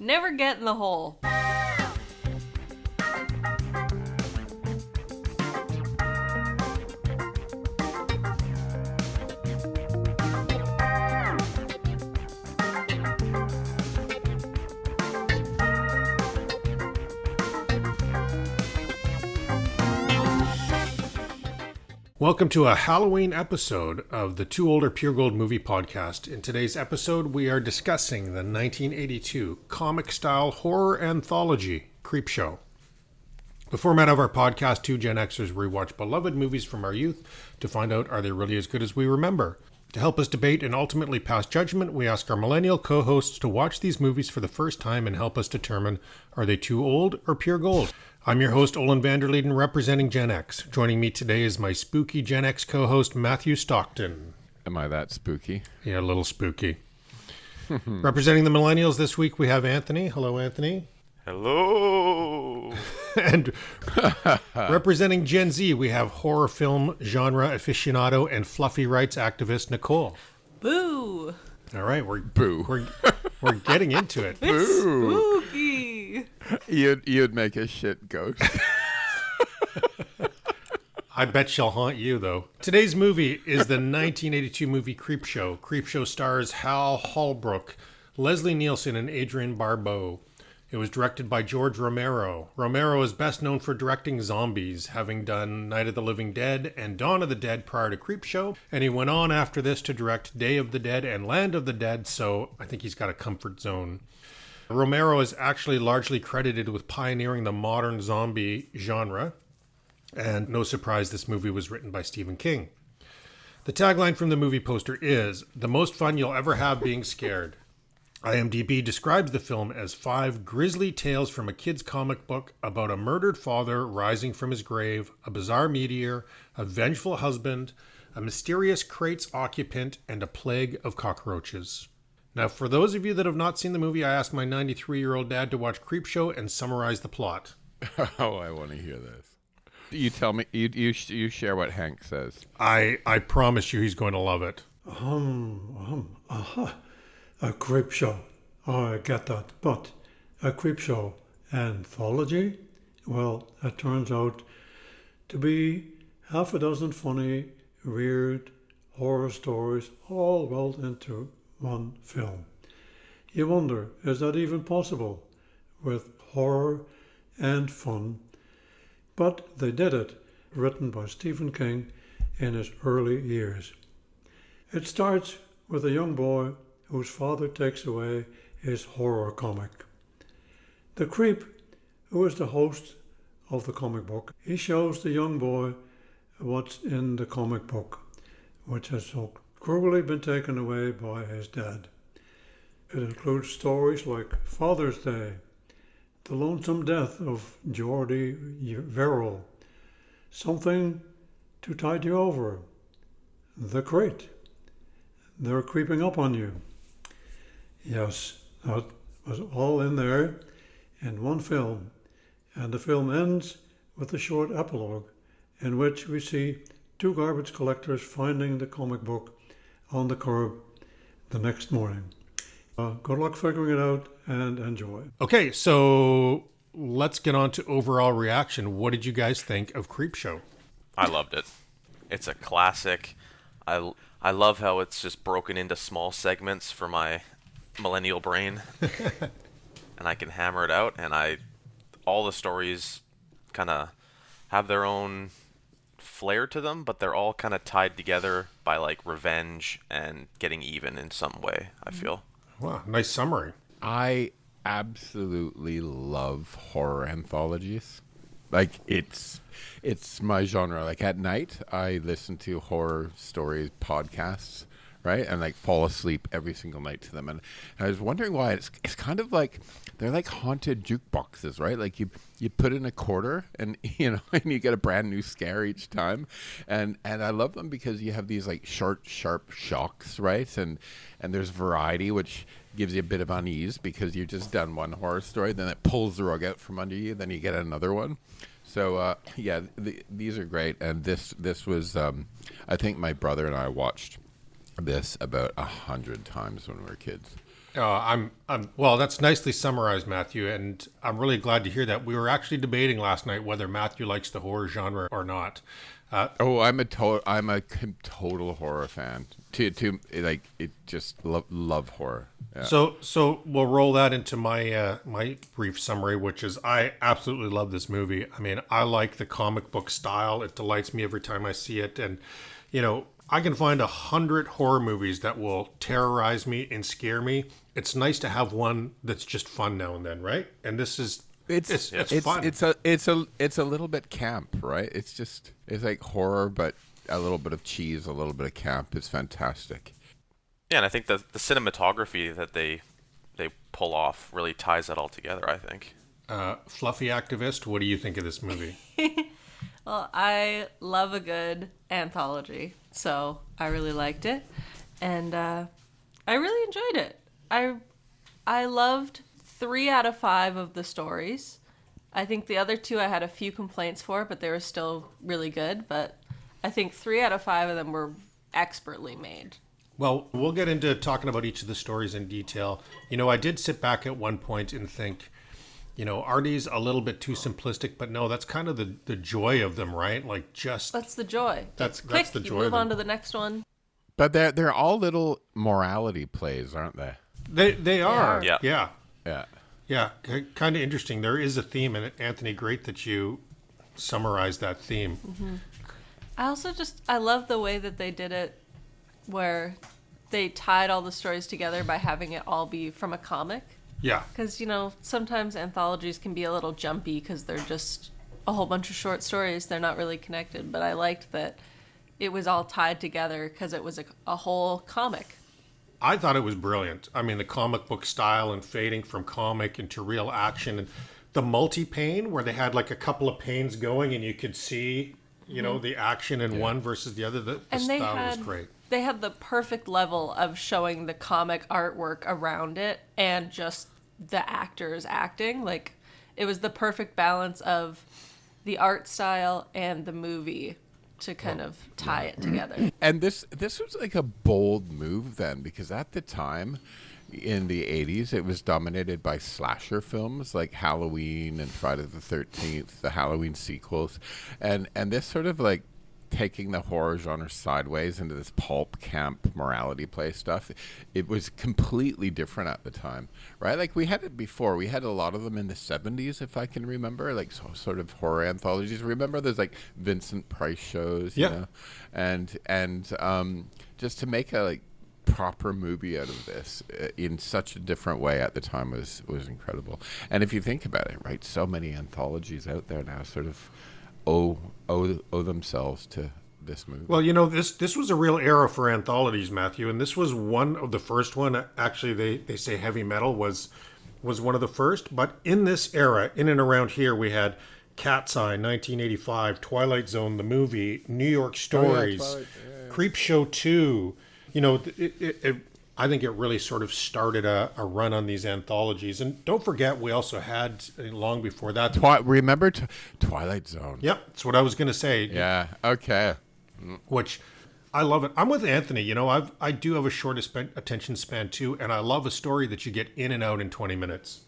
Never get in the hole. Welcome to a Halloween episode of the Two Older Pure Gold Movie Podcast. In today's episode, we are discussing the 1982 comic-style horror anthology, Creepshow. The format of our podcast, two Gen Xers rewatch beloved movies from our youth to find out, are they really as good as we remember? To help us debate and ultimately pass judgment, we ask our millennial co-hosts to watch these movies for the first time and help us determine, are they too old or pure gold? I'm your host, Olen Vanderleeden, representing Gen X. Joining me today is my spooky Gen X co-host, Mathew Stockton. Am I that spooky? Yeah, a little spooky. Representing the millennials this week, we have Anthony. Hello, Anthony. Hello. And representing Gen Z, we have horror film genre aficionado and fluffy rights activist, Nicole. Boo. All right, we're getting into it. It's spooky. You'd make a shit ghost. I bet she'll haunt you, though. Today's movie is the 1982 movie Creepshow. Creepshow stars Hal Holbrook, Leslie Nielsen, and Adrienne Barbeau. It was directed by George Romero. Romero is best known for directing zombies, having done Night of the Living Dead and Dawn of the Dead prior to Creepshow, and he went on after this to direct Day of the Dead and Land of the Dead, so I think he's got a comfort zone. Romero is actually largely credited with pioneering the modern zombie genre, and no surprise this movie was written by Stephen King. The tagline from the movie poster is, "The most fun you'll ever have being scared." IMDb describes the film as 5 grisly tales from a kid's comic book about a murdered father rising from his grave, a bizarre meteor, a vengeful husband, a mysterious crate's occupant, and a plague of cockroaches. Now, for those of you that have not seen the movie, I asked my 93-year-old dad to watch Creepshow and summarize the plot. Oh, I want to hear this. You tell me, you share what Hank says. I promise you he's going to love it. A Creepshow. Oh, I get that. But a Creepshow anthology? Well, it turns out to be half a dozen funny, weird horror stories all rolled into one film. You wonder, is that even possible with horror and fun? But they did it, written by Stephen King in his early years. It starts with a young boy whose father takes away his horror comic. The creep, who is the host of the comic book, he shows the young boy what's in the comic book, which has so cruelly been taken away by his dad. It includes stories like Father's Day, The Lonesome Death of Geordie Verrill, Something to Tide You Over, The Crate, They're Creeping Up on You. Yes, that was all in there in one film, and the film ends with a short epilogue in which we see 2 garbage collectors finding the comic book on the curb the next morning. Good luck figuring it out and enjoy. Okay, so let's get on to overall reaction. What did you guys think of Creepshow? I loved it. It's a classic. I love how it's just broken into small segments for my millennial brain. And I can hammer it out, and all the stories kind of have their own flair to them, but they're all kind of tied together by like revenge and getting even in some way, I feel. Wow, nice summary. I absolutely love horror anthologies. Like, it's my genre. Like, at night, I listen to horror stories podcasts, right? And like fall asleep every single night to them. And I was wondering why. It's kind of like, they're like haunted jukeboxes, right? Like you put in a quarter and, and you get a brand new scare each time. And I love them because you have these like short, sharp shocks, right? And there's variety, which gives you a bit of unease because you've just done one horror story, then it pulls the rug out from under you, then you get another one. So these are great. And this was, I think my brother and I watched this about 100 times when we were kids. Well, that's nicely summarized, Matthew, and I'm really glad to hear that. We were actually debating last night whether Matthew likes the horror genre or not. I'm a total horror fan. To like it, just love horror. Yeah. So we'll roll that into my my brief summary, which is I absolutely love this movie. I mean, I like the comic book style. It delights me every time I see it, and I can find 100 horror movies that will terrorize me and scare me. It's nice to have one that's just fun now and then, right? And this is it's fun. It's a little bit camp, right? It's like horror, but a little bit of cheese, a little bit of camp. It's fantastic. Yeah, and I think the cinematography that they pull off really ties that all together, I think. Fluffy activist, what do you think of this movie? Well, I love a good anthology, so I really liked it, and I really enjoyed it. I loved 3 out of 5 of the stories. I think the other 2 I had a few complaints for, but they were still really good. But I think 3 out of 5 of them were expertly made. Well, we'll get into talking about each of the stories in detail. I did sit back at one point and think, are these a little bit too simplistic? But no, that's kind of the joy of them, right? Like that's the joy. That's quick. The joy. You move on to the next one. But they're all little morality plays, aren't they? They are. Yeah. Yeah. Kind of interesting. There is a theme, and Anthony, great that you summarized that theme. Mm-hmm. I also I love the way that they did it, where they tied all the stories together by having it all be from a comic. Yeah. Because, sometimes anthologies can be a little jumpy because they're just a whole bunch of short stories. They're not really connected. But I liked that it was all tied together because it was a whole comic. I thought it was brilliant. I mean, the comic book style and fading from comic into real action. And the multi-pane where they had like a couple of panes going and you could see, the action in one versus the other. The style was great. They had the perfect level of showing the comic artwork around it and just the actors acting. Like, it was the perfect balance of the art style and the movie to kind of tie it together. And this was like a bold move then, because at the time in the 80s it was dominated by slasher films like Halloween and Friday the 13th, the Halloween sequels, and this sort of like taking the horror genre sideways into this pulp camp morality play stuff. It was completely different at the time, right? Like we had it before. We had a lot of them in the 70s, if I can remember, like sort of horror anthologies. Remember there's like Vincent Price shows, you know? And just to make a like proper movie out of this in such a different way at the time was incredible. And if you think about it, right, so many anthologies out there now sort of owe themselves to this movie. Well, this was a real era for anthologies, Matthew, and this was one of the first one. Actually, they say heavy metal was one of the first, but in this era, in and around here, we had Cat's Eye, 1985, Twilight Zone, the movie, New York Stories, Creepshow 2. I think it really sort of started a run on these anthologies. And don't forget, we also had, long before that... Remember Twilight Zone? Yep, that's what I was going to say. Yeah, okay. Which, I love it. I'm with Anthony. I do have a short attention span, too, and I love a story that you get in and out in 20 minutes.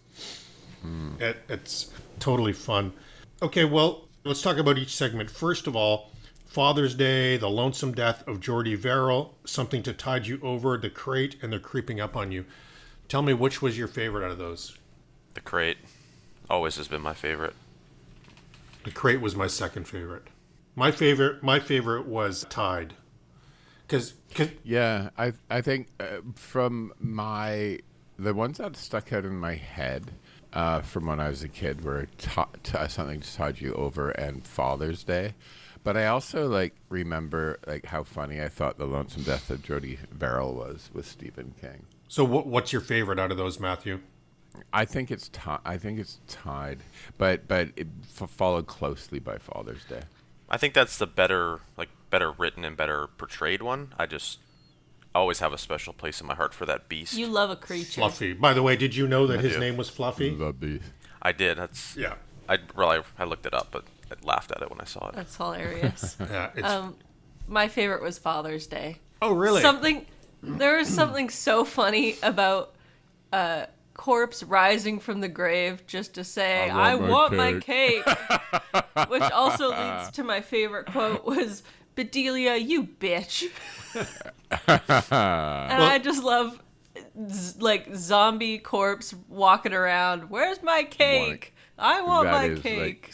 It's totally fun. Okay, well, let's talk about each segment. First of all, Father's Day, The Lonesome Death of Jordy Verrill, Something to Tide You Over, The Crate, and They're Creeping Up on You. Tell me, which was your favorite out of those? The Crate always has been my favorite. The Crate was my second favorite. My favorite was Tide. Yeah, I think from the ones that stuck out in my head from when I was a kid were Something to Tide You Over and Father's Day. But I also remember how funny I thought The Lonesome Death of Jordy Verrill was with Stephen King. So what's your favorite out of those, Matthew? I think it's Tied, but it followed closely by Father's Day. I think that's the better written and better portrayed one. I always have a special place in my heart for that beast. You love a creature. Fluffy. By the way, did you know that his name was Fluffy? The beast. I did. Yeah. I looked it up, but I laughed at it when I saw it. That's hilarious. Yeah. My favorite was Father's Day. Oh, really? There was something so funny about corpse rising from the grave just to say, I I want want my my cake. Which also leads to my favorite quote was, Bedelia, you bitch. And I just love like zombie corpse walking around. Where's my cake? I want That my is, cake.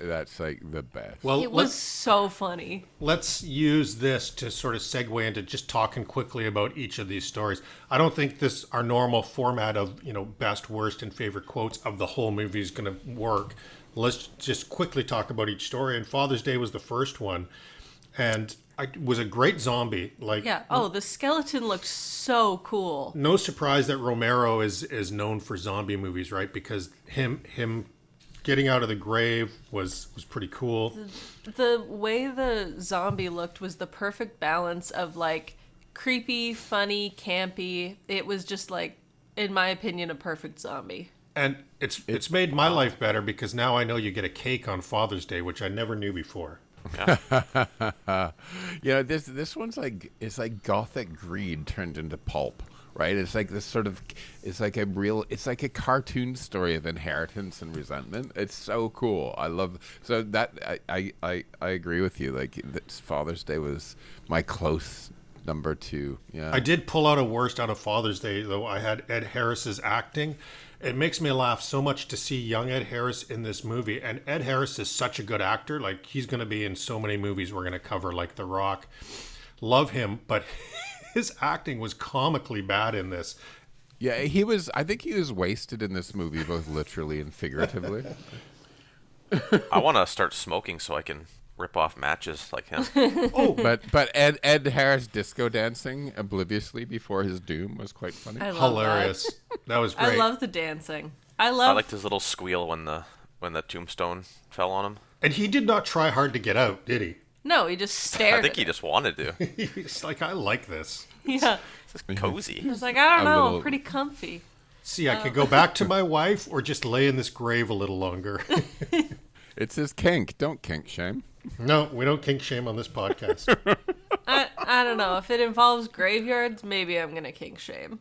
that's like the best. Well, It was so funny. let's use this to sort of segue into just talking quickly about each of these stories. I don't think this our normal format of best, worst, and favorite quotes of the whole movie is going to work. Let's just quickly talk about each story. And Father's Day was the first one, and it was a great zombie. Like, Yeah. Oh, the skeleton looked so cool. no surprise that Romero is known for zombie movies, right? Because him getting out of the grave was pretty cool. The way the zombie looked was the perfect balance of like creepy, funny, campy. It was just like, in my opinion, a perfect zombie. And it's made my life better because now I know you get a cake on Father's Day, which I never knew before. This one's like, it's like gothic greed turned into pulp, right? It's like this sort of, it's like a cartoon story of inheritance and resentment. It's so cool. I love, so that, I agree with you. Like, this Father's Day was my close number 2. Yeah. I did pull out a worst out of Father's Day, though. I had Ed Harris's acting. It makes me laugh so much to see young Ed Harris in this movie. And Ed Harris is such a good actor. Like, he's going to be in so many movies we're going to cover, like The Rock. Love him, but his acting was comically bad in this. Yeah, I think he was wasted in this movie, both literally and figuratively. I want to start smoking so I can rip off matches like him. But Ed Harris disco dancing obliviously before his doom was quite funny. I love Hilarious. That was great. I love the dancing. I I liked his little squeal when the tombstone fell on him. And he did not try hard to get out, did he? No, he just stared. I think he just wanted to. He's like, I like this. Yeah. It's just cozy. He was like, I don't know, little- I'm pretty comfy. See, I could go back to my wife or just lay in this grave a little longer. It's his kink. Don't kink shame. No, we don't kink shame on this podcast. I don't know. If it involves graveyards, maybe I'm going to kink shame.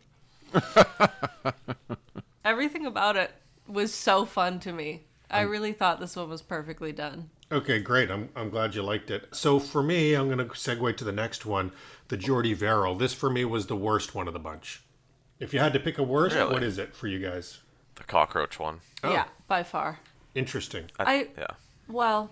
Everything about it was so fun to me. I really thought this one was perfectly done. Okay, great. I'm glad you liked it. So for me, I'm going to segue to the next one, the Jordy Verrill. This for me was the worst one of the bunch. If you had to pick a worst, Really? what is it for you guys? The cockroach one. Oh. Yeah, by far. Interesting. Well,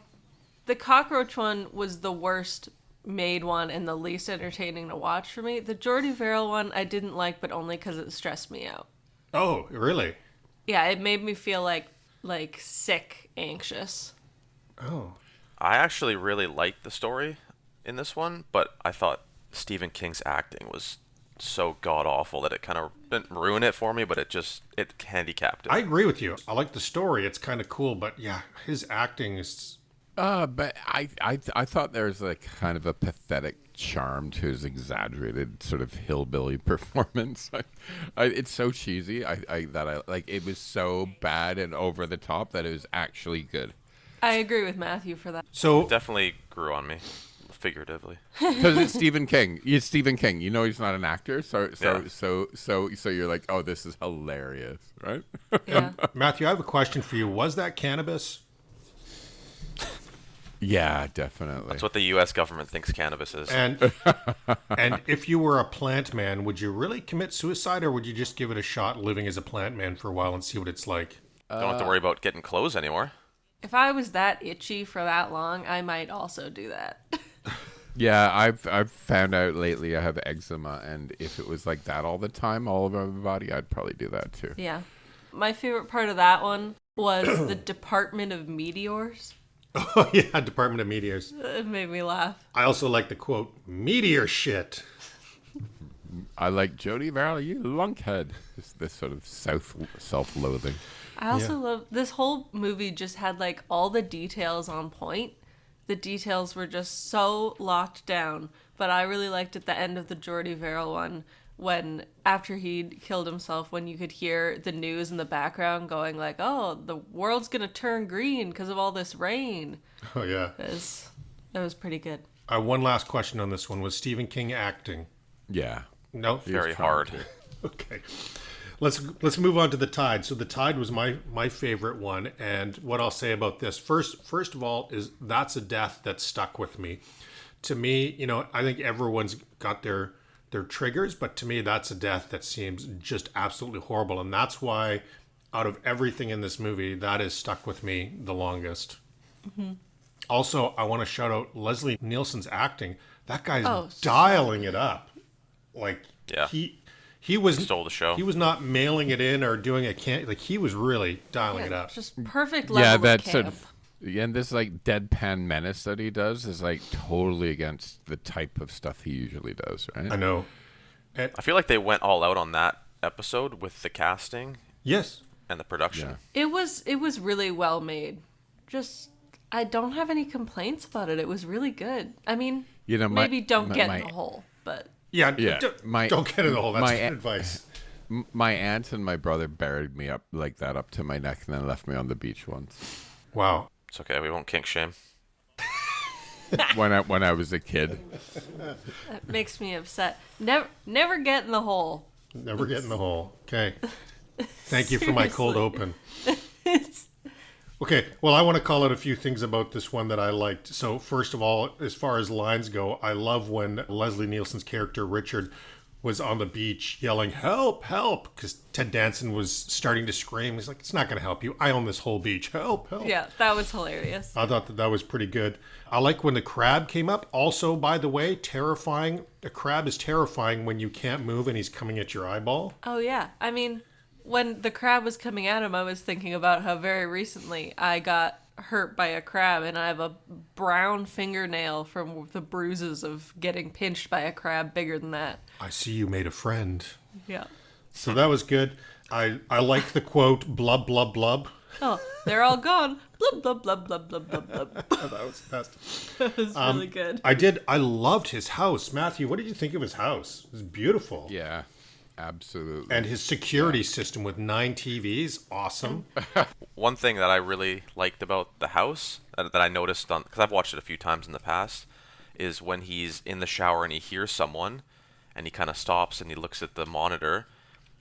the cockroach one was the worst made one and the least entertaining to watch for me. The Jordy Verrill one I didn't like, but only because it stressed me out. Oh, really? Yeah, it made me feel like sick, anxious. Oh. I actually really liked the story in this one, but I thought Stephen King's acting was so god awful that it kind of didn't ruin it for me, but it handicapped it. I agree with you. I like the story. It's kind of cool, but yeah, his acting is... But I thought there was like kind of a pathetic charm to his exaggerated sort of hillbilly performance. It's so cheesy. It was so bad and over the top that it was actually good. I agree with Mathew for that. So Definitely grew on me, figuratively. Because it's Stephen King. It's Stephen King. You know he's not an actor, so Yeah. you're like, oh, this is hilarious, right? Yeah. Matthew, I have a question for you. Was that cannabis? Yeah, definitely. That's what the U.S. government thinks cannabis is. And and if you were a plant man, would you really commit suicide, or would you just give it a shot living as a plant man for a while and see what it's like? Don't have to worry about getting clothes anymore. If I was that itchy for that long, I might also do that. Yeah, I've found out lately I have eczema, and if it was like that all the time, all over my body, I'd probably do that too. Yeah. My favorite part of that one was the Department of Meteors. Oh, yeah, Department of Meteors. It made me laugh. I also like the quote, meteor shit. I like Jody Verrill, you lunkhead. This sort of self-loathing. I also love this whole movie just had like all the details on point. The details were just so locked down. But I really liked at the end of the Jordy Verrill one when after he'd killed himself, when you could hear the news in the background going like, oh, the world's going to turn green because of all this rain. Oh, yeah. It was pretty good. One last question on this one. Was Stephen King acting? Yeah. No? He was Very trying hard. to. Okay. let's move on to the Tide. So the Tide was my favorite one, and what I'll say about this first of all is that's a death that stuck with me. To me, I think everyone's got their triggers, but to me that's a death that seems just absolutely horrible, and that's why out of everything in this movie, that has stuck with me the longest. Mm-hmm. Also, I want to shout out Leslie Nielsen's acting. That guy's dialing it up. Like, yeah. He was stole the show. He was not mailing it in or doing he was really dialing it up. Just perfect level of camp. Sort of, and this like deadpan menace that he does is like totally against the type of stuff he usually does, right? I know. I feel like they went all out on that episode with the casting. Yes. And the production. Yeah. It was really well made. Just I don't have any complaints about it. It was really good. I mean, maybe don't get in the hole, but don't get in the hole. That's good advice. My aunt and my brother buried me up like that up to my neck and then left me on the beach once. Wow. It's okay. We won't kink shame. when I was a kid. That makes me upset. Never get in the hole. Never get in the hole. Okay. Thank you for my cold open. Okay, well, I want to call out a few things about this one that I liked. So, first of all, as far as lines go, I love when Leslie Nielsen's character, Richard, was on the beach yelling, "Help, help," because Ted Danson was starting to scream. He's like, "It's not going to help you. I own this whole beach. Help, help." Yeah, that was hilarious. I thought that was pretty good. I like when the crab came up. Also, by the way, terrifying. A crab is terrifying when you can't move and he's coming at your eyeball. Oh, yeah. I mean, when the crab was coming at him, I was thinking about how very recently I got hurt by a crab and I have a brown fingernail from the bruises of getting pinched by a crab bigger than that. I see you made a friend. Yeah. So that was good. I like the quote, "blub, blub, blub." Oh, they're all gone. Blub, blub, blub, blub, blub, blub, blub. That was the best. That was really good. I loved his house. Matthew, what did you think of his house? It was beautiful. Yeah. Absolutely. And his security system with 9 TVs, awesome. One thing that I really liked about the house that I noticed because I've watched it a few times in the past is when he's in the shower and he hears someone and he kind of stops and he looks at the monitor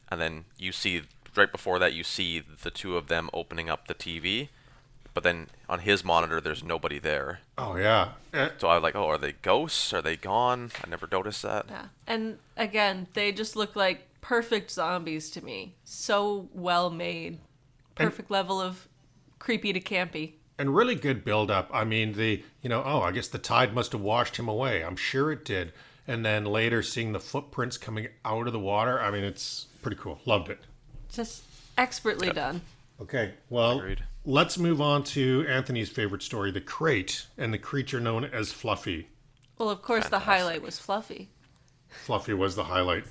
and then you see right before that you see the two of them opening up the TV, but then on his monitor there's nobody there. Oh yeah. So I was like, are they ghosts? Are they gone? I never noticed that. Yeah. And again, they just look like perfect zombies to me. So well made. Perfect level of creepy to campy. And really good build up. I mean, I guess the tide must have washed him away. I'm sure it did. And then later seeing the footprints coming out of the water. I mean, it's pretty cool. Loved it. Just expertly done. Okay, well, Agreed. Let's move on to Anthony's favorite story, The Crate, and the creature known as Fluffy. Well, of course, the highlight was Fluffy. Fluffy was the highlight.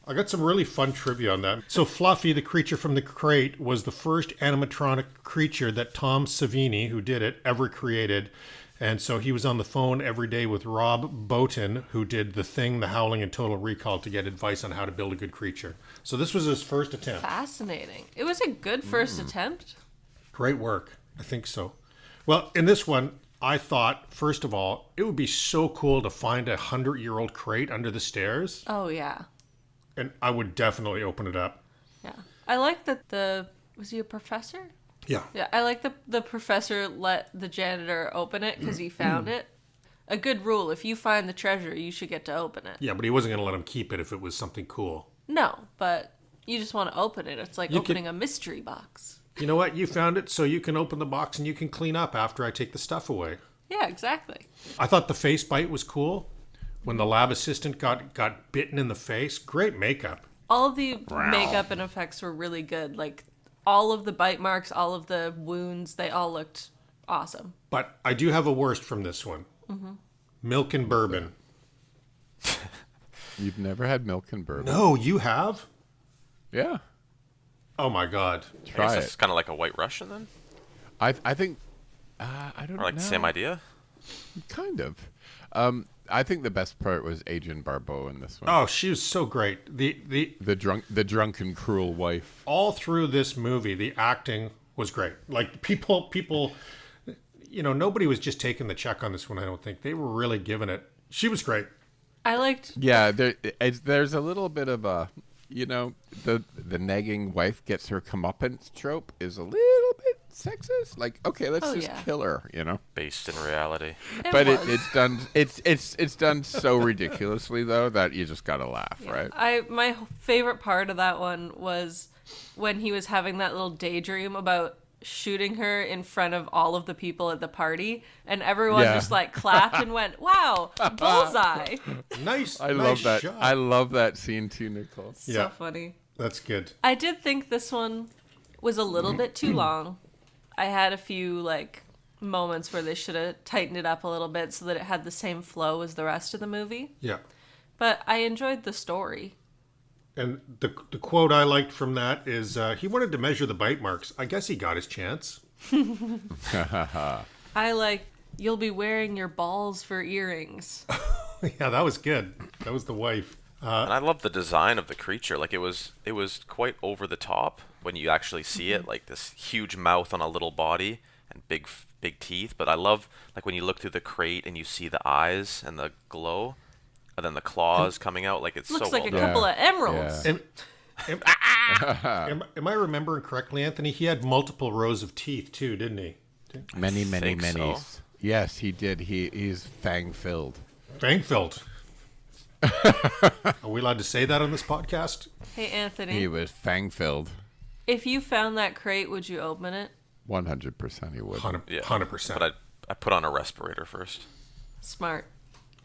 I got some really fun trivia on that. So Fluffy, the creature from the crate, was the first animatronic creature that Tom Savini, who did it, ever created. And so he was on the phone every day with Rob Bottin, who did The Thing, The Howling, and Total Recall to get advice on how to build a good creature. So this was his first attempt. Fascinating. It was a good first attempt. Great work. I think so. Well, in this one, I thought, first of all, it would be so cool to find a 100-year-old crate under the stairs. Oh, yeah. And I would definitely open it up. Yeah. I like that was he a professor? Yeah. Yeah, I like the professor let the janitor open it because he found it. A good rule, if you find the treasure, you should get to open it. Yeah, but he wasn't going to let him keep it if it was something cool. No, but you just want to open it. It's like opening a mystery box. You know what? You found it, so you can open the box and you can clean up after I take the stuff away. Yeah, exactly. I thought the face bite was cool. When the lab assistant got bitten in the face. Great makeup. All of the makeup and effects were really good. Like, all of the bite marks, all of the wounds, they all looked awesome. But I do have a worst from this one. Mm-hmm. Milk and bourbon. You've never had milk and bourbon? No, you have? Yeah. Oh my God. Try it. It's kind of like a White Russian then? I think, I don't know. Or like the same idea? Kind of. I think the best part was Adrienne Barbeau in this one. Oh, she was so great. The drunken, cruel wife. All through this movie, the acting was great. Like people, nobody was just taking the check on this one. I don't think they were really giving it. She was great. I liked. Yeah, there's a little bit of a you know, the nagging wife gets her comeuppance trope is a little bit sexist. Like, okay, let's just kill her, you know, Based in reality. but it's done. It's done so ridiculously though that you just gotta laugh, right? My favorite part of that one was when he was having that little daydream about shooting her in front of all of the people at the party, and everyone just like clapped and went, "Wow, bullseye!" Nice. I nice love that. shot. I love that scene too, Nicole. So funny. That's good. I did think this one was a little bit too long. I had a few like moments where they should have tightened it up a little bit so that it had the same flow as the rest of the movie. Yeah. But I enjoyed the story. And the quote I liked from that is, he wanted to measure the bite marks. I guess he got his chance. I like, you'll be wearing your balls for earrings. Yeah, that was good. That was the wife. And I love the design of the creature. Like it was quite over the top when you actually see it, like this huge mouth on a little body and big teeth. But I love like when you look through the crate and you see the eyes and the glow, and then the claws coming out. Like it's Looks so like well a done. couple of emeralds. Am I remembering correctly, Anthony? He had multiple rows of teeth too, didn't he? Many think so. Yes, he did. He's fang filled. Fang-filled. Are we allowed to say that on this podcast? Hey, Anthony, He was fang filled. if you found that crate, would you open it? 100% he would. 100%. But I put on a respirator first. Smart.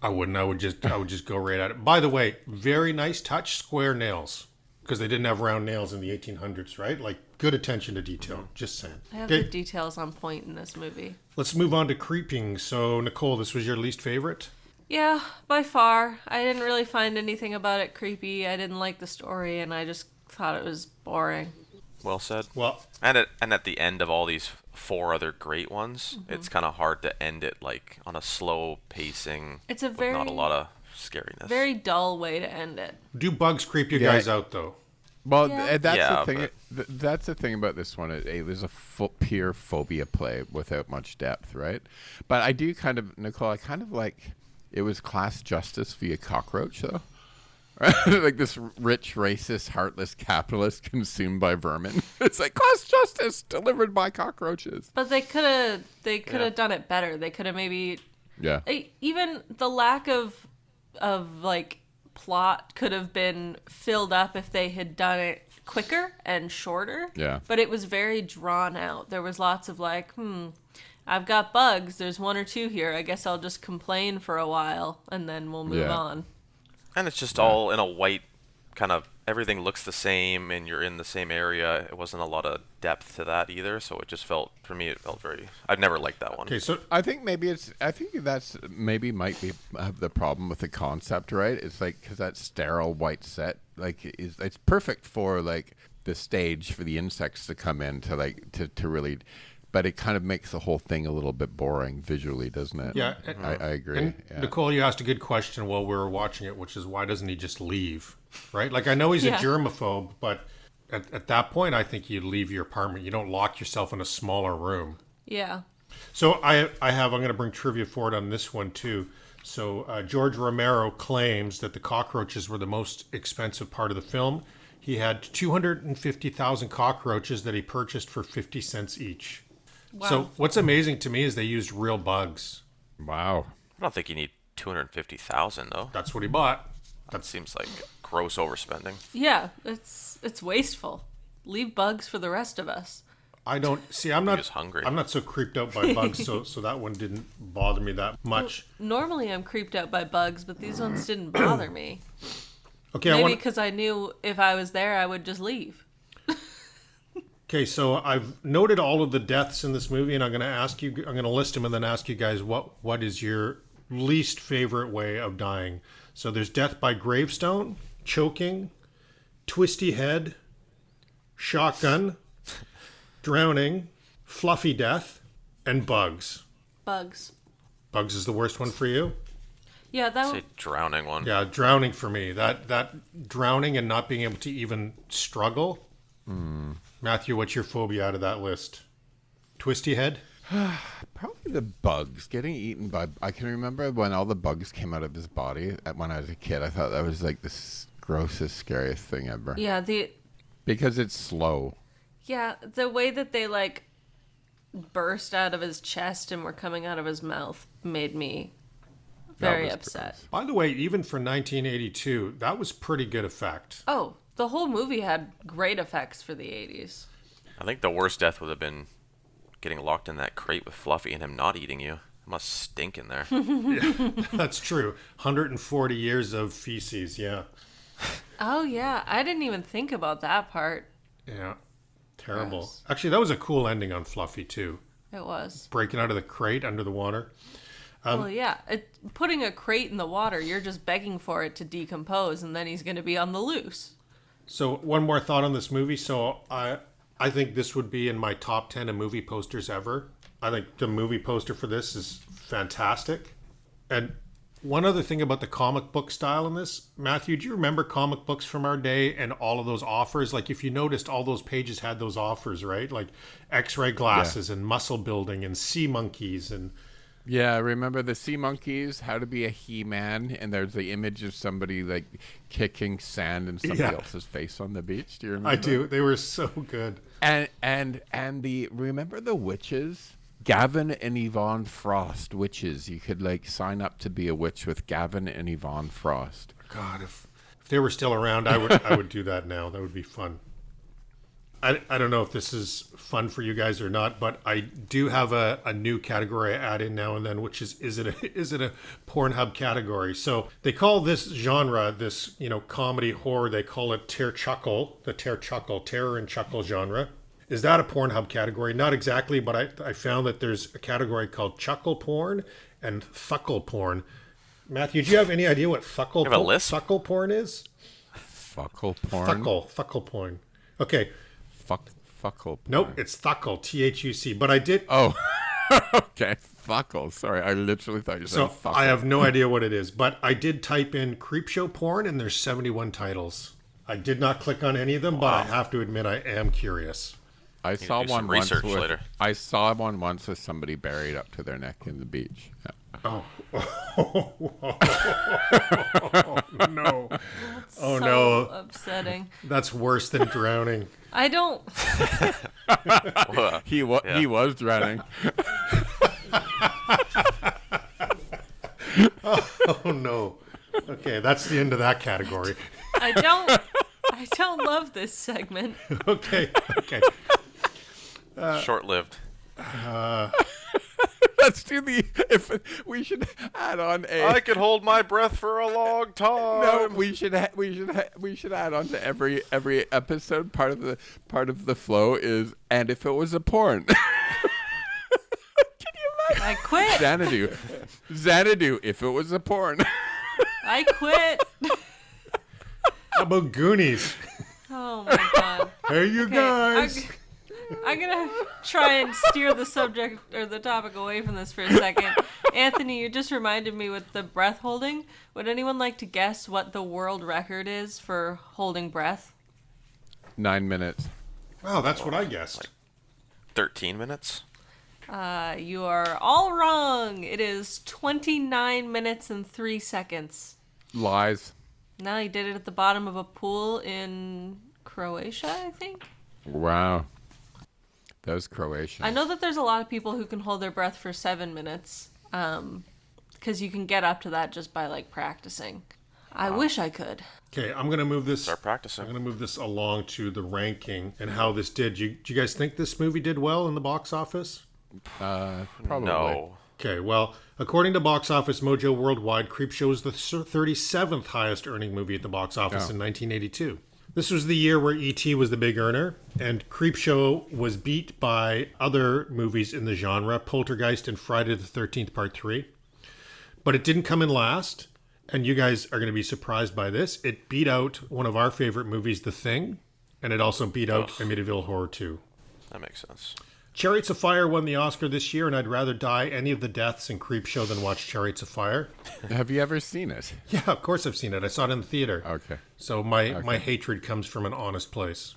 I wouldn't. I would just go right at it. By the way, very nice touch, square nails, because they didn't have round nails in the 1800s, right? Like good attention to detail. Just saying. I have the details on point in this movie. Let's move on to creeping. So, Nicole, this was your least favorite? Yeah, by far. I didn't really find anything about it creepy. I didn't like the story, and I just thought it was boring. Well said. Well, And at the end of all these 4 other great ones, it's kind of hard to end it like on a slow pacing. It's a with very not a lot of scariness. very dull way to end it. do bugs creep you Yeah. guys out, though? Well, Yeah. that's Yeah, the thing. That's the thing about this one. It was a pure phobia play without much depth, right? But I do kind of, Nicole. I kind of like it was class justice via cockroach, though. Like this rich, racist, heartless capitalist consumed by vermin. It's like class justice delivered by cockroaches. But they could have done it better. They could have maybe Yeah. even the lack of like plot could have been filled up if they had done it quicker and shorter. Yeah. But it was very drawn out. There was lots of like, I've got bugs. There's 1 or 2 here. I guess I'll just complain for a while and then we'll move Yeah. on. And it's just all in a white kind of, everything looks the same and you're in the same area. It wasn't a lot of depth to that either, so it just felt, for me, it felt very, I've never liked that one. Okay, so I think that's maybe might be the problem with the concept, right? It's like because that sterile white set, like, it's perfect for like the stage for the insects to come in to like to really, but it kind of makes the whole thing a little bit boring visually, doesn't it? yeah, I agree. And Yeah. Nicole, you asked a good question while we were watching it, which is why doesn't he just leave? Right? Like I know he's Yeah. a germaphobe, but at that point, I think you leave your apartment. You don't lock yourself in a smaller room. Yeah. So I'm going to bring trivia forward on this one too. So George Romero claims that the cockroaches were the most expensive part of the film. He had 250,000 cockroaches that he purchased for 50 cents each. Wow. So what's amazing to me is they used real bugs. Wow. I don't think you need 250,000 though. That's what he bought. That seems like gross overspending. Yeah, it's wasteful. Leave bugs for the rest of us. I don't see. I'm He not was hungry. I'm not so creeped out by bugs, so that one didn't bother me that much. Normally I'm creeped out by bugs, but these ones didn't bother me. Okay, I Maybe want. because I knew if I was there, I would just leave. Okay, so I've noted all of the deaths in this movie, and I'm going to list them, and then ask you guys what is your least favorite way of dying. So there's death by gravestone, choking, twisty head, shotgun, drowning, fluffy death, and bugs. Bugs. Bugs is the worst one for you? Yeah, that Say one. drowning one. Yeah, drowning for me. That drowning and not being able to even struggle. Mathew, what's your phobia out of that list? Twisty head? Probably the bugs getting eaten by. I can remember when all the bugs came out of his body when I was a kid. I thought that was like this grossest, scariest thing ever. Yeah, Because it's slow. the way that they like burst out of his chest and were coming out of his mouth made me very was upset. gross. By the way, even for 1982, that was pretty good effect. Oh, the whole movie had great effects for the 80s. I think the worst death would have been getting locked in that crate with Fluffy and him not eating you. It must stink in there. That's true. 140 years of feces, yeah. Oh yeah, I didn't even think about that part. Yeah. Terrible. Gross. Actually, that was a cool ending on Fluffy, too. It was. Breaking out of the crate under the water. Well, yeah, putting a crate in the water, you're just begging for it to decompose, and then he's going to be on the loose. So, one more thought on this movie. So, I think this would be in my top 10 of movie posters ever. I think the movie poster for this is fantastic. And one other thing about the comic book style in this, Matthew, do you remember comic books from our day and all of those offers? Like, if you noticed, all those pages had those offers, right? Like X-ray glasses and muscle building and sea monkeys and... Yeah, remember the sea monkeys, how to be a he-man, and there's the image of somebody like kicking sand in somebody else's face on the beach. Do you remember? I do. They were so good. And remember the witches? Gavin and Yvonne Frost, witches. You could like sign up to be a witch with Gavin and Yvonne Frost. God, if they were still around, I would do that now. That would be fun. I don't know if this is fun for you guys or not, but I do have a new category I add in now and then, which is it a Pornhub category? So they call this genre, this comedy horror, they call it terror and chuckle genre. Is that a Pornhub category? Not exactly, but I found that there's a category called chuckle porn and thuckle porn. Matthew, do you have any idea what thuckle porn is? Fuckle porn? Thuckle porn. Okay. Fuckle porn. Nope, it's thuckle, Thuc. But I did... Oh, okay. Fuckle. Sorry, I literally thought you said fuckle. I have no idea what it is, but I did type in Creepshow porn, and there's 71 titles. I did not click on any of them, but I have to admit I am curious. I saw do one some once research later. I saw one once with somebody buried up to their neck in the beach. Yeah. Oh. No. Oh, so no. upsetting. That's worse than drowning. I don't... He was drowning. Oh, no. Okay, that's the end of that category. I don't love this segment. Okay. Short-lived. Let's do we should add on I could hold my breath for a long time. No, we should add on to every episode. Part of the flow is, and if it was a porn. Can you imagine? I quit. Xanadu, if it was a porn. I quit. How about Goonies? Oh my god. Hey, you guys. I'm gonna try and steer the subject or the topic away from this for a second. Anthony, you just reminded me with the breath holding. Would anyone like to guess what the world record is for holding breath? 9 minutes. Wow, that's what I guessed. 13 minutes? You are all wrong. It is 29 minutes and 3 seconds. Lies. No, he did it at the bottom of a pool in Croatia, I think. Wow. That was Croatian. I know that there's a lot of people who can hold their breath for 7 minutes, because you can get up to that just by like practicing. I wish I could. Okay, I'm gonna move this. Start practicing. I'm gonna move this along to the ranking and how this did. Do you guys think this movie did well in the box office? Probably. No. Okay, well, according to Box Office Mojo Worldwide, Creepshow was the 37th highest earning movie at the box office in 1982. This was the year where E.T. was the big earner, and Creepshow was beat by other movies in the genre, Poltergeist and Friday the 13th Part 3. But it didn't come in last, and you guys are going to be surprised by this. It beat out one of our favorite movies, The Thing, and it also beat out Amityville Horror 2. That makes sense. Chariots of Fire won the Oscar this year, and I'd rather die any of the deaths in Creepshow than watch Chariots of Fire. Have you ever seen it? Yeah, of course I've seen it. I saw it in the theater. Okay. So my hatred comes from an honest place.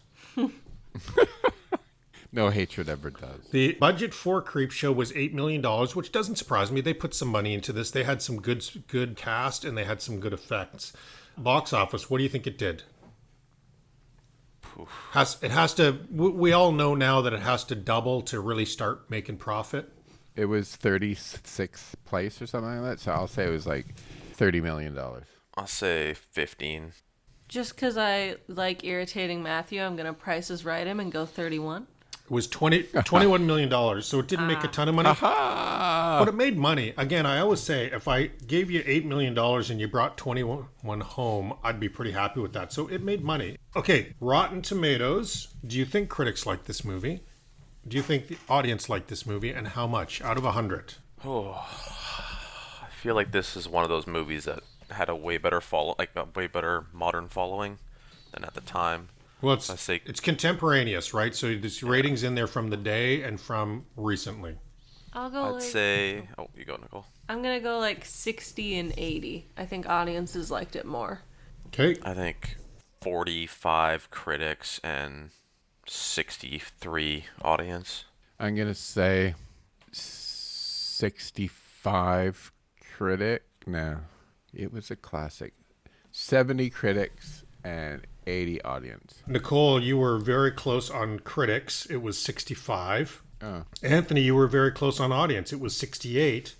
No hatred ever does. The budget for Creepshow was $8 million, which doesn't surprise me. They put some money into this. They had some good cast, and they had some good effects. Box office, what do you think it did? It has to. We all know now that it has to double to really start making profit. It was 36th place or something like that. So I'll say it was like $30 million. I'll say 15. Just because I like irritating Mathew, I'm going to Price is Right him and go 31. It was $21 million, so it didn't make a ton of money. But it made money. Again, I always say, if I gave you $8 million and you brought 21 home, I'd be pretty happy with that. So it made money. Okay, Rotten Tomatoes. Do you think critics like this movie? Do you think the audience liked this movie, and how much out of 100? Oh, I feel like this is one of those movies that had a way better modern following than at the time. Well, it's contemporaneous, right? So there's ratings in there from the day and from recently. I'd say... Oh, you go, Nicole. I'm going to go like 60 and 80. I think audiences liked it more. Okay. I think 45 critics and 63 audience. I'm going to say 65 critic. No, it was a classic. 70 critics and 80 audience. Nicole, you were very close on critics. It was 65. Oh. Anthony, you were very close on audience. It was 68.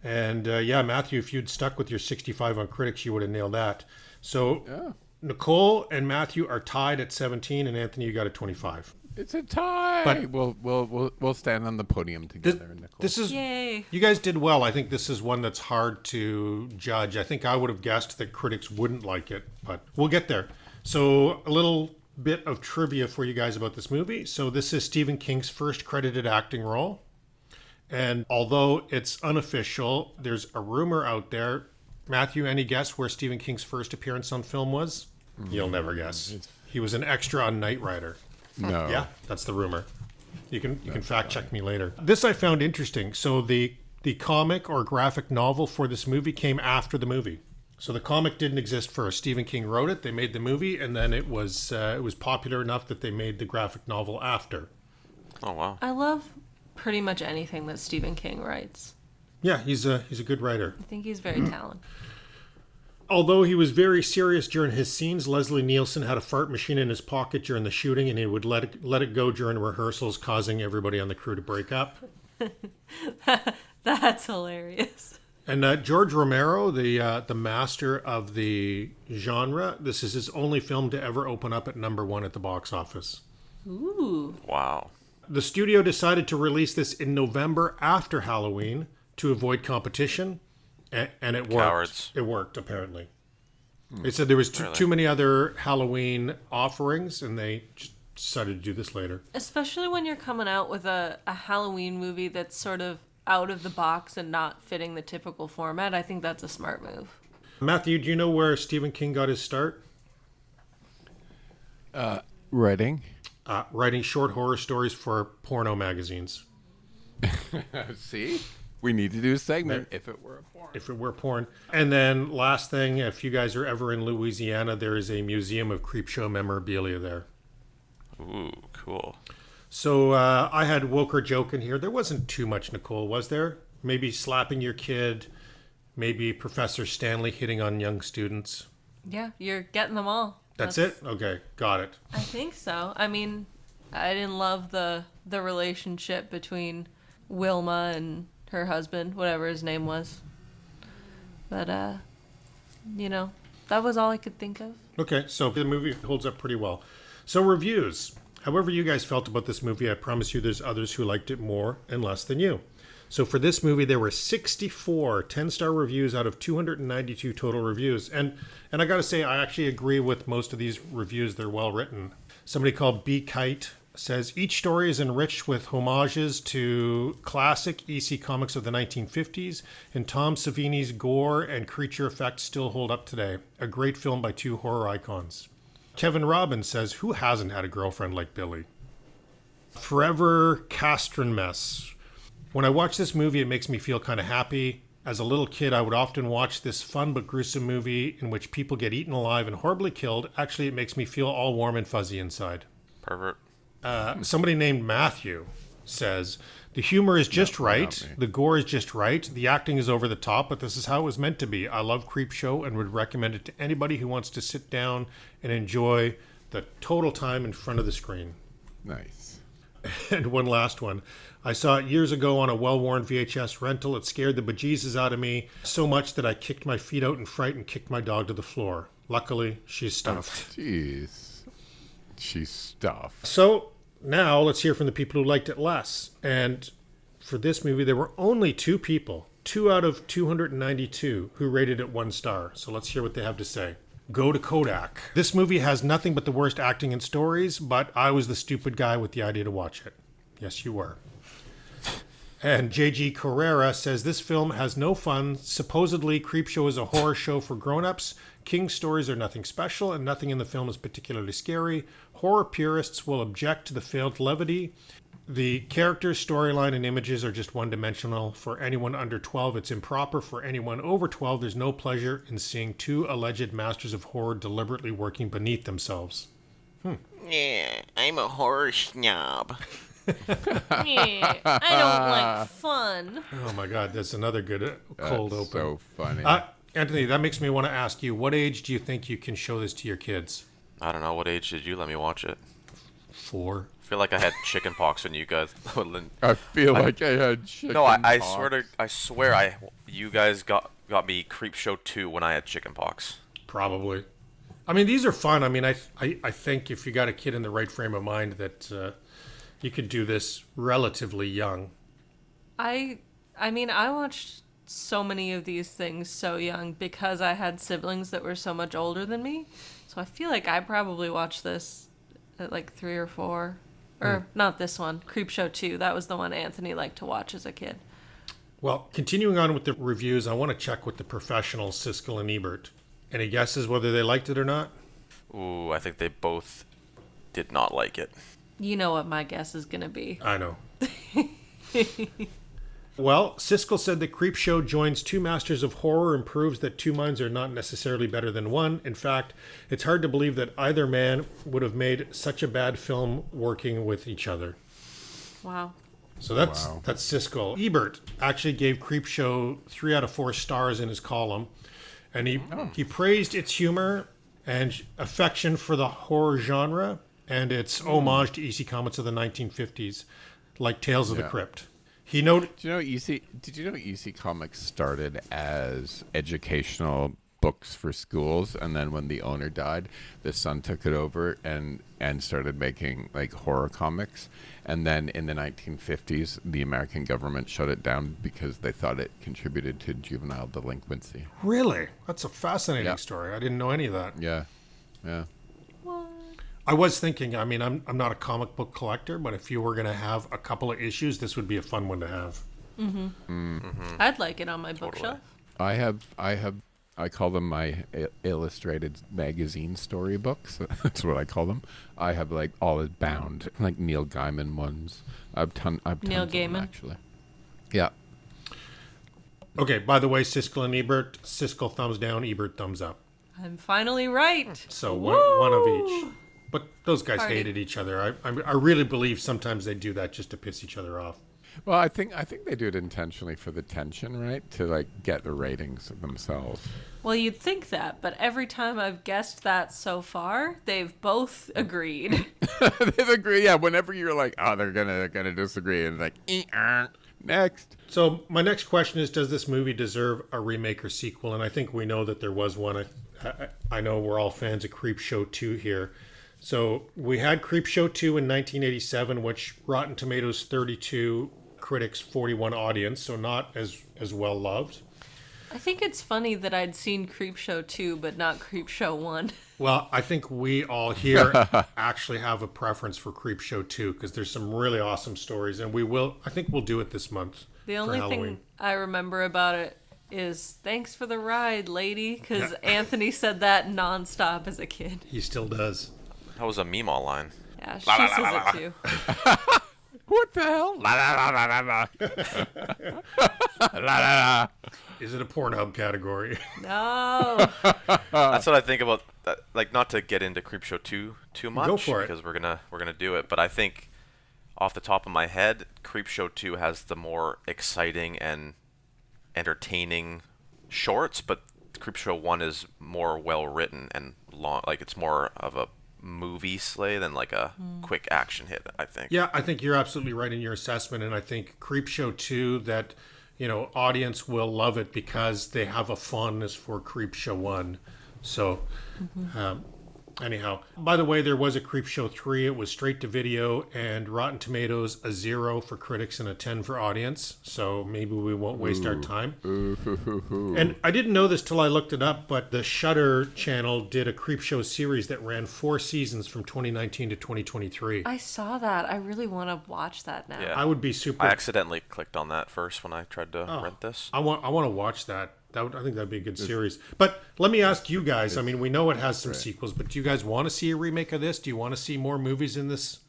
And Mathew, if you'd stuck with your 65 on critics, you would have nailed that. So Nicole and Mathew are tied at 17, and Anthony, you got a 25. It's a tie. But we'll stand on the podium together, Nicole. This is Yay. You guys did well. I think this is one that's hard to judge. I think I would have guessed that critics wouldn't like it, but we'll get there. So a little bit of trivia for you guys about this movie. So this is Stephen King's first credited acting role. And although it's unofficial, there's a rumor out there. Mathew, any guess where Stephen King's first appearance on film was? You'll never guess. He was an extra on Knight Rider. No. Yeah, that's the rumor. You can fact check me later. This I found interesting. So the comic or graphic novel for this movie came after the movie. So the comic didn't exist first. Stephen King wrote it. They made the movie, and then it was popular enough that they made the graphic novel after. Oh wow! I love pretty much anything that Stephen King writes. Yeah, he's a good writer. I think he's very talented. Although he was very serious during his scenes, Leslie Nielsen had a fart machine in his pocket during the shooting, and he would let it go during rehearsals, causing everybody on the crew to break up. That's hilarious. And George Romero, the master of the genre, this is his only film to ever open up at #1 at the box office. Ooh. Wow. The studio decided to release this in November after Halloween to avoid competition, and it worked. Cowards. It worked, apparently. They said there was too many other Halloween offerings, and they just decided to do this later. Especially when you're coming out with a Halloween movie that's sort of out of the box and not fitting the typical format. I think that's a smart move. Mathew, do you know where Stephen King got his start? Writing. Writing short horror stories for porno magazines. See? We need to do a segment if it were a porn. If it were porn. And then last thing, if you guys are ever in Louisiana, there is a museum of Creepshow memorabilia there. Ooh, cool. So I had woke or joke in here. There wasn't too much, Nicole, was there? Maybe slapping your kid. Maybe Professor Stanley hitting on young students. Yeah, you're getting them all. That's it? Okay, got it. I think so. I mean, I didn't love the relationship between Wilma and her husband, whatever his name was. But, that was all I could think of. Okay, so the movie holds up pretty well. So reviews. However you guys felt about this movie, I promise you there's others who liked it more and less than you. So for this movie, there were 64 10-star reviews out of 292 total reviews. And I got to say, I actually agree with most of these reviews. They're well written. Somebody called B. Kite says, each story is enriched with homages to classic EC comics of the 1950s, and Tom Savini's gore and creature effects still hold up today. A great film by two horror icons. Kevin Robbins says, who hasn't had a girlfriend like Billy? Forever Castron Mess. When I watch this movie, it makes me feel kind of happy. As a little kid, I would often watch this fun but gruesome movie in which people get eaten alive and horribly killed. Actually, it makes me feel all warm and fuzzy inside. Pervert. Somebody named Mathew says, the humor is just right, the gore is just right, the acting is over the top, but this is how it was meant to be. I love Creepshow and would recommend it to anybody who wants to sit down and enjoy the total time in front of the screen. Nice. And one last one. I saw it years ago on a well-worn VHS rental. It scared the bejesus out of me so much that I kicked my feet out in fright and kicked my dog to the floor. Luckily, she's stuffed. Jeez. She's stuffed. So now let's hear from the people who liked it less. And for this movie, there were only 2 people, 2 out of 292, who rated it 1 star. So let's hear what they have to say. Go to Kodak. This movie has nothing but the worst acting and stories, but I was the stupid guy with the idea to watch it. Yes, you were. And J.G. Carrera says this film has no fun. Supposedly, Creepshow is a horror show for grown-ups. King's stories are nothing special, and nothing in the film is particularly scary. Horror purists will object to the failed levity. The characters, storyline, and images are just one-dimensional. For anyone under 12, it's improper. For anyone over 12, there's no pleasure in seeing 2 alleged masters of horror deliberately working beneath themselves. Yeah, I'm a horror snob. Yeah, I don't like fun. Oh my God, that's another good cold That's open. so funny. Anthony, that makes me want to ask you, what age do you think you can show this to your kids? I don't know. What age did you let me watch it? 4. I feel like I had chicken pox when you guys. I feel like I had chicken No, I pox. swear you guys got me Creepshow 2 when I had chicken pox. Probably. I mean, these are fun. I mean, I think if you got a kid in the right frame of mind that you could do this relatively young. I mean, I watched so many of these things so young because I had siblings that were so much older than me. So I feel like I probably watched this at like 3 or 4. Or not this one, Creepshow 2. That was the one Anthony liked to watch as a kid. Well, continuing on with the reviews, I want to check with the professionals, Siskel and Ebert. Any guesses whether they liked it or not? Ooh, I think they both did not like it. You know what my guess is going to be. I know. Well, Siskel said that Creepshow joins 2 masters of horror and proves that 2 minds are not necessarily better than one. In fact, it's hard to believe that either man would have made such a bad film working with each other. Wow. So that's Siskel. Ebert actually gave Creepshow 3 out of 4 stars in his column, and he praised its humor and affection for the horror genre and its homage to EC comics of the 1950s, like Tales of the Crypt. He noted. Did you know EC Comics started as educational books for schools, and then when the owner died, the son took it over and started making like horror comics. And then in the 1950s, the American government shut it down because they thought it contributed to juvenile delinquency. Really? That's a fascinating story. I didn't know any of that. Yeah. I was thinking, I mean, I'm not a comic book collector, but if you were going to have a couple of issues, this would be a fun one to have. I'd like it on my bookshelf. I call them my illustrated magazine storybooks. That's what I call them. I have like all is bound, like Neil Gaiman ones. I've tons of them, Gaiman? actually. Yeah. Okay, by the way, Siskel and Ebert, Siskel thumbs down, Ebert thumbs up. I'm finally right. So one of each. But those guys Party. hated each other. I really believe sometimes they do that just to piss each other off. Well, I think they do it intentionally for the tension, right? To like get the ratings of themselves. Well, you'd think that, but every time I've guessed that so far, they've both agreed. They agree. Yeah. Whenever you're like, oh, they're gonna disagree, and like, next. So my next question is, does this movie deserve a remake or sequel? And I think we know that there was one. I know we're all fans of Creepshow 2 here. So we had Creepshow 2 in 1987, which Rotten Tomatoes 32, critics 41 audience, so not as well loved. I think it's funny that I'd seen Creepshow 2, but not Creepshow 1. Well, I think we all here actually have a preference for Creepshow 2 because there's some really awesome stories, and I think we'll do it this month. The for only Halloween. thing I remember about it is thanks for the ride, lady, because Anthony said that nonstop as a kid. He still does. That was a meme online. Yeah, she says it too. What the hell? La la la la la la. La la la. Is it a Pornhub category? No. That's what I think about that. Like, not to get into Creepshow 2 too much, Go for it. because we're gonna do it. But I think off the top of my head, Creepshow 2 has the more exciting and entertaining shorts, but Creepshow 1 is more well written and long. Like, it's more of a movie sleigh than like a quick action hit, I think. Yeah, I think you're absolutely right in your assessment, and I think Creepshow 2, that, you know, audience will love it because they have a fondness for Creepshow 1. So, anyhow, by the way, there was a Creepshow 3. It was straight to video, and Rotten Tomatoes a 0 for critics and a 10 for audience. So maybe we won't waste our time. And I didn't know this till I looked it up, but the Shudder channel did a Creepshow series that ran 4 seasons from 2019 to 2023. I saw that. I really want to watch that now. Yeah. I would be super. I accidentally clicked on that first when I tried to rent this. I want to watch that. I think that'd be a good series. But let me ask you guys. I mean, we know it has some sequels, but do you guys want to see a remake of this? Do you want to see more movies in this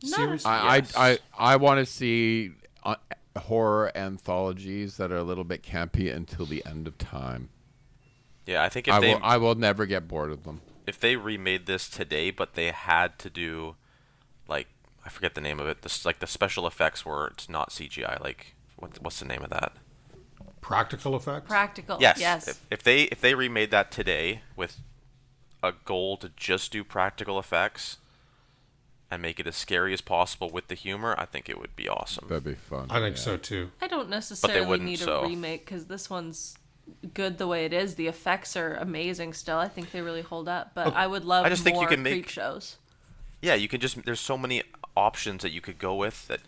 series? I want to see horror anthologies that are a little bit campy until the end of time. Yeah, I think I will never get bored of them. If they remade this today, but they had to do, like, I forget the name of it. This, like, the special effects where it's not CGI. Like, what's the name of that? Practical effects? Practical. Yes. Yes. If they remade that today with a goal to just do practical effects and make it as scary as possible with the humor, I think it would be awesome. That'd be fun. I think so too. I don't necessarily wouldn't, need a so. remake because this one's good the way it is. The effects are amazing still. I think they really hold up. But I would love I just think you more can make- Creepshows. Yeah, you can just, there's so many options that you could go with. That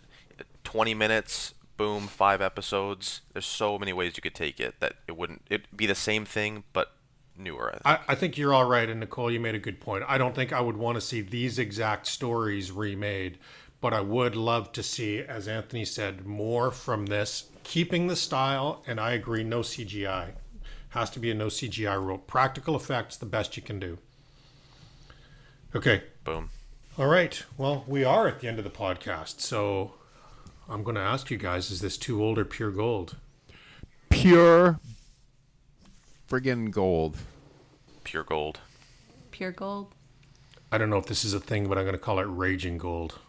20 minutes, boom, 5 episodes. There's so many ways you could take it that it'd be the same thing but newer, I think. I think you're all right, and Nicole, you made a good point. I don't think I would want to see these exact stories remade, but I would love to see, as Anthony said, more from this, keeping the style, and I agree, no CGI. Has to be a no CGI rule. Practical effects, the best you can do. Okay. Boom. All right. Well, we are at the end of the podcast, so I'm going to ask you guys, is this too old or pure gold? Pure friggin' gold. Pure gold. Pure gold. I don't know if this is a thing, but I'm going to call it raging gold.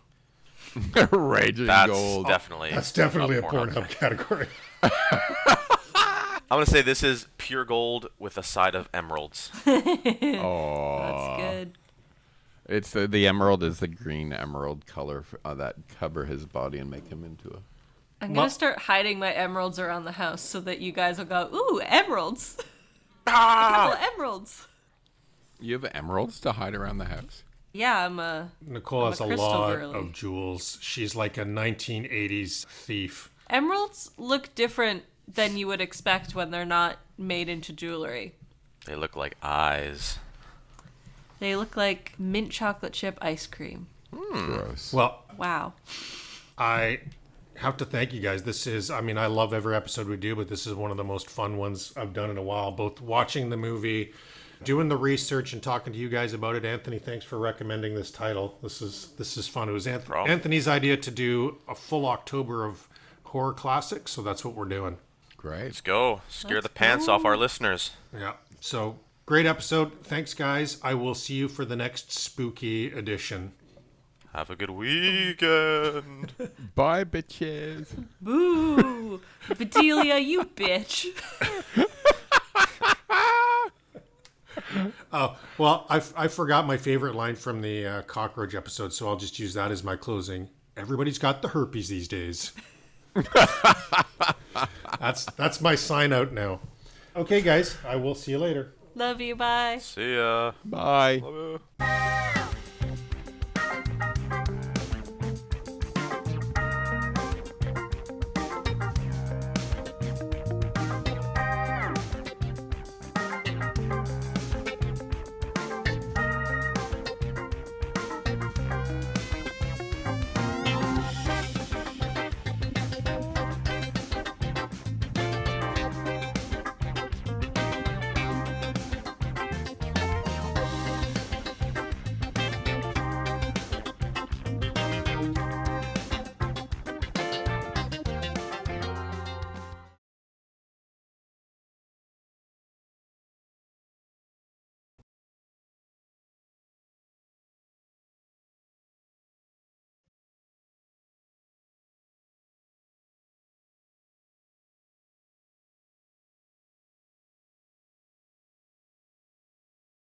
Raging That's gold. definitely That's definitely a up more up Pornhub category. I'm going to say this is pure gold with a side of emeralds. Oh, That's good. it's the emerald is the green emerald color that cover his body and make him into a. I'm going to start hiding my emeralds around the house so that you guys will go, ooh, emeralds. Couple emeralds. You have emeralds to hide around the house? Yeah, I'm a... Nicole has a crystal lot girly. of jewels. She's like a 1980s thief. Emeralds look different than you would expect when they're not made into jewelry. They look like eyes. They look like mint chocolate chip ice cream. Gross. Well, Wow. I have to thank you guys. This is, I mean, I love every episode we do, but this is one of the most fun ones I've done in a while. Both watching the movie, doing the research, and talking to you guys about it. Anthony, thanks for recommending this title. This is fun. It was problem. Anthony's idea to do a full October of horror classics, so that's what we're doing. Great. Let's go. Scare the pants off our listeners. Yeah. So great episode. Thanks, guys. I will see you for the next spooky edition. Have a good weekend. Bye, bitches. Boo! Bedelia, you bitch. Oh, well, I forgot my favorite line from the cockroach episode, so I'll just use that as my closing. Everybody's got the herpes these days. That's my sign out now. Okay, guys, I will see you later. Love you, bye. See ya. Bye. Love you.